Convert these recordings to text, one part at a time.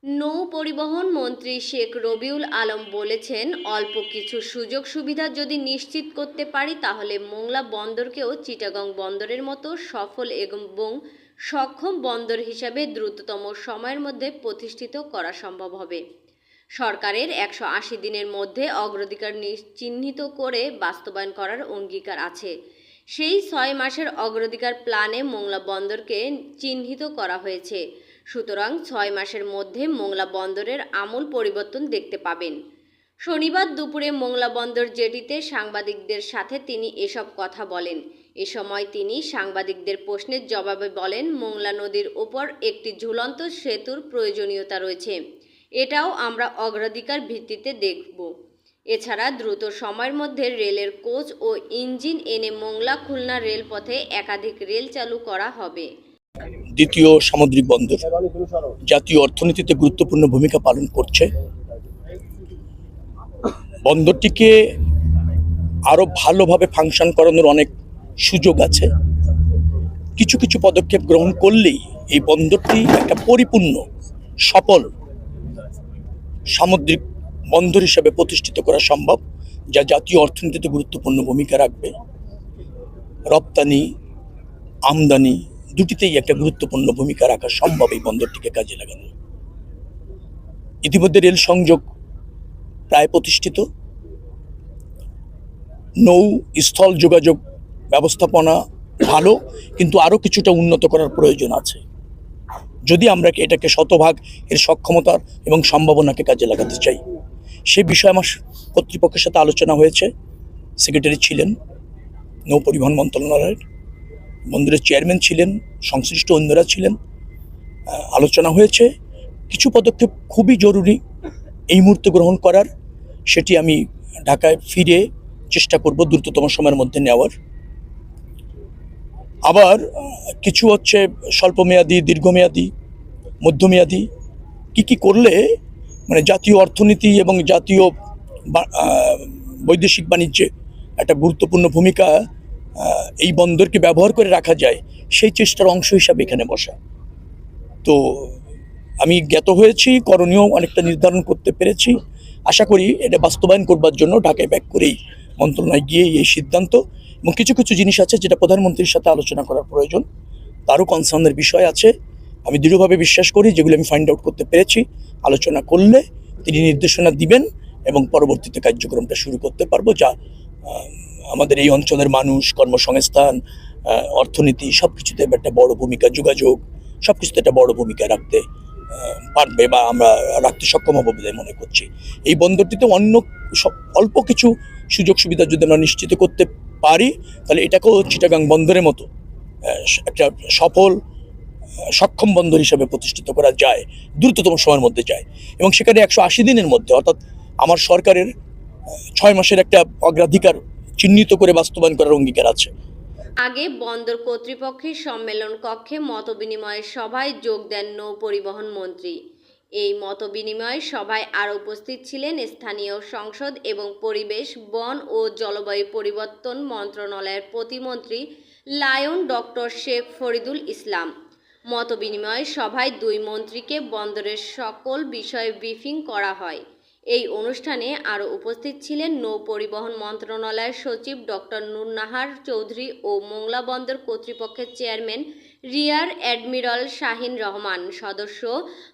নৌ পরিবহন মন্ত্রী শেখ রবিউল আলম বলেছেন, অল্প কিছু সুযোগ সুবিধা যদি নিশ্চিত করতে পারি তাহলে মোংলা বন্দরকেও চিটাগং বন্দরের মতো সফল এবং সক্ষম বন্দর হিসাবে দ্রুততম সময়ের মধ্যে প্রতিষ্ঠিত করা সম্ভব হবে। সরকারের 180 দিনের মধ্যে অগ্রাধিকার চিহ্নিত করে বাস্তবায়ন করার অঙ্গীকার আছে। সেই 6 মাসের অগ্রাধিকার প্ল্যানে মোংলা বন্দরকে চিহ্নিত করা হয়েছে। সুতরাং 6 মাসের মধ্যে মোংলা বন্দরের আমূল পরিবর্তন দেখতে পাবেন। শনিবার দুপুরে মোংলা বন্দর জেটিতে সাংবাদিকদের সাথে তিনি এসব কথা বলেন। এ সময় তিনি সাংবাদিকদের প্রশ্নের জবাবে বলেন, মোংলা নদীর ওপর একটি ঝুলন্ত সেতুর প্রয়োজনীয়তা রয়েছে। এটাও আমরা অগ্রাধিকার ভিত্তিতে দেখব। এছাড়া দ্রুত সময়ের মধ্যে রেলের কোচ ও ইঞ্জিন এনে মোংলা খুলনা রেলপথে একাধিক রেল চালু করা হবে। দ্বিতীয় সামুদ্রিক বন্দর জাতীয় অর্থনীতিতে গুরুত্বপূর্ণ ভূমিকা পালন করছে। বন্দরটিকে আরো ভালোভাবে ফাংশন করানোর অনেক সুযোগ আছে। কিছু কিছু পদক্ষেপ গ্রহণ করলেই এই বন্দরটি একটা পরিপূর্ণ সফল সামুদ্রিক বন্দর হিসেবে প্রতিষ্ঠিত করা সম্ভব, যা জাতীয় অর্থনীতিতে গুরুত্বপূর্ণ ভূমিকা রাখবে। রপ্তানি আমদানি দুটিতেই একটা গুরুত্বপূর্ণ ভূমিকা রাখা সম্ভব এই বন্দরটিকে কাজে লাগানো। ইতিমধ্যে রেল সংযোগ প্রায় প্রতিষ্ঠিত। নৌ স্থল যোগাযোগ ব্যবস্থাপনা ভালো, কিন্তু আরো কিছুটা উন্নত করার প্রয়োজন আছে। যদি আমরা এটাকে শতভাগ এর সক্ষমতার এবং সম্ভাবনাকে কাজে লাগাতে চাই, সে বিষয়ে আমার কর্তৃপক্ষের সাথে আলোচনা হয়েছে। সেক্রেটারি ছিলেন নৌ পরিবহন মন্ত্রণালয়ের, বন্দরের চেয়ারম্যান ছিলেন, সংশ্লিষ্ট অন্যরা ছিলেন। আলোচনা হয়েছে কিছু পদক্ষেপ খুবই জরুরি এই মুহূর্তে গ্রহণ করার। সেটি আমি ঢাকায় ফিরে চেষ্টা করব দ্রুততম সময়ের মধ্যে নেওয়ার। আবার কিছু হচ্ছে স্বল্পমেয়াদী, দীর্ঘমেয়াদী, মধ্যমেয়াদী কি করলে মানে জাতীয় অর্থনীতি এবং জাতীয় বৈদেশিক বাণিজ্যে একটা গুরুত্বপূর্ণ ভূমিকা এই বন্দরকে ব্যবহার করে রাখা যায়, সেই চেষ্টার অংশ হিসাবে এখানে বসা। তো আমি জ্ঞাত হয়েছি, করণীয় অনেকটা নির্ধারণ করতে পেরেছি। আশা করি এটা বাস্তবায়ন করবার জন্য ঢাকায় ব্যাক করেই মন্ত্রণালয়ে গিয়ে এই সিদ্ধান্ত, এবং কিছু কিছু জিনিস আছে যেটা প্রধানমন্ত্রীর সাথে আলোচনা করার প্রয়োজন, তারও কনসার্নের বিষয় আছে। আমি দৃঢ়ভাবে বিশ্বাস করি যেগুলো আমি ফাইন্ড আউট করতে পেরেছি, আলোচনা করলে তিনি নির্দেশনা দিবেন এবং পরবর্তীতে কার্যক্রমটা শুরু করতে পারবো, যা আমাদের এই অঞ্চলের মানুষ, কর্মসংস্থান, অর্থনীতি সবকিছুতে একটা বড় ভূমিকা, যোগাযোগ সবকিছুতে একটা বড় ভূমিকা রাখতে পারবে বা আমরা রাখতে সক্ষম হবো বলে মনে করছি। এই বন্দরটিতে অন্য অল্প কিছু সুযোগ সুবিধা যদি আমরা নিশ্চিত করতে পারি, তাহলে এটাকেও চিটাগাং বন্দরের মতো একটা সফল সক্ষম বন্দর হিসেবে প্রতিষ্ঠিত করা যায়, দ্রুততম সময়ের মধ্যে যায়। এবং সেখানে 180 দিনের মধ্যে, অর্থাৎ আমার সরকারের 6 মাসের একটা অগ্রাধিকার চিহ্নিত করে বাস্তবায়ন করার অঙ্গীকার আছে। আগে বন্দর কর্তৃপক্ষের সম্মেলন কক্ষে মতবিনিময় সভায় যোগ দেন নৌ পরিবহন মন্ত্রী। এই মতবিনিময় সভায় আরও উপস্থিত ছিলেন স্থানীয় সংসদ এবং পরিবেশ, বন ও জলবায়ু পরিবর্তন মন্ত্রণালয়ের প্রতিমন্ত্রী লায়ন ডক্টর শেখ ফরিদুল ইসলাম। মতবিনিময় সভায় দুই মন্ত্রীকে বন্দরের সকল বিষয়ে ব্রিফিং করা হয়। এই অনুষ্ঠানে আরও উপস্থিত ছিলেন নৌ পরিবহন মন্ত্রণালয়ের সচিব ডক্টর নুরনাহার চৌধুরী ও মোংলা বন্দর কর্তৃপক্ষের chairman rear admiral Shahin Rahman, সদস্য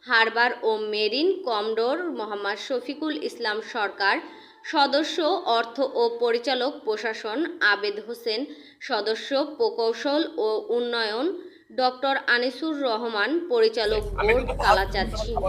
হারবার ও মেরিন কমডোর মোহাম্মদ শফিকুল ইসলাম সরকার, সদস্য অর্থ ও পরিচালক প্রশাসন আবেদ হোসেন, সদস্য প্রকৌশল ও উন্নয়ন ডক্টর আনিসুর রহমান, পরিচালক বোর্ড কালাচাঁদ সিংহ।